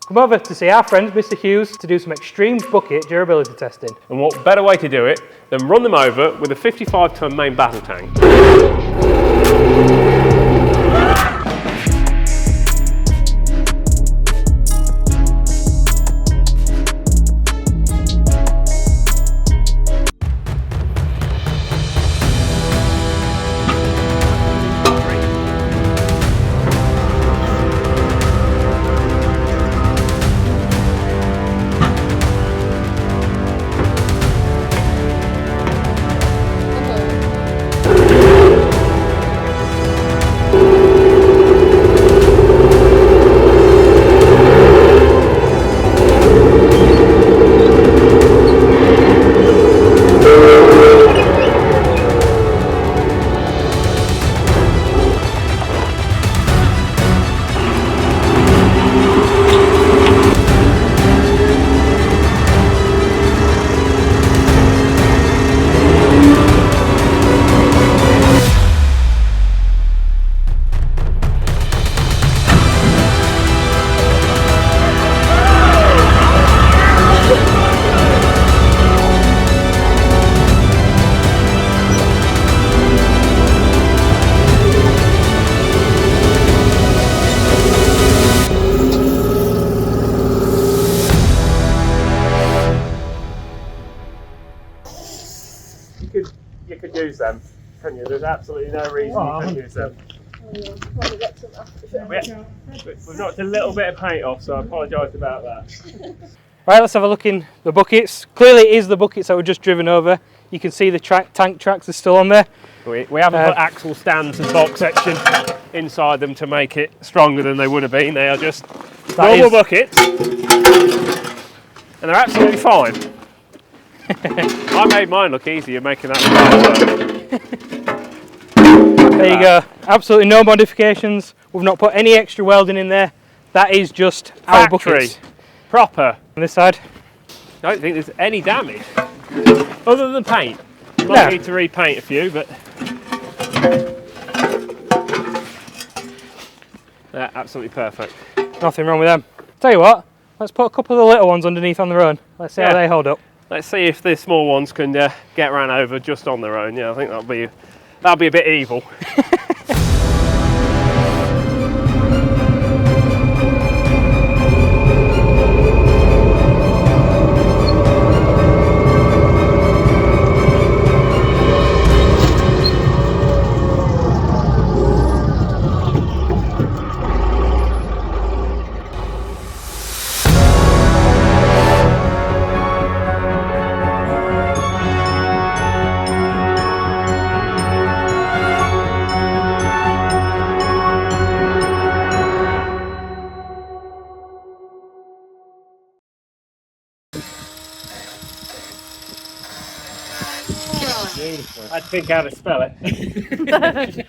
come over to see our friend Mr. Hewes to do some extreme bucket durability testing. And what better way to do it than run them over with a 55-ton main battle tank. You could use them, couldn't you? There's absolutely no reason you couldn't use them. We've knocked a little bit of paint off, so I apologise about that. Right, let's have a look in the buckets. Clearly it is the buckets that were just driven over. You can see the tank tracks are still on there. We haven't put axle stands and box section inside them to make it stronger than they would have been. They are just normal buckets, and they're absolutely fine. I made mine look easier making that work. There you go, absolutely no modifications. We've not put any extra welding in there. That is just our buckets. Proper. On this side. I don't think there's any damage, other than paint. Might need to repaint a few, but they're absolutely perfect. Nothing wrong with them. Tell you what, let's put a couple of the little ones underneath on their own. Let's see how they hold up. Let's see if the small ones can get ran over just on their own. Yeah, I think that'll be a bit evil. Beautiful. I'd think how to spell it.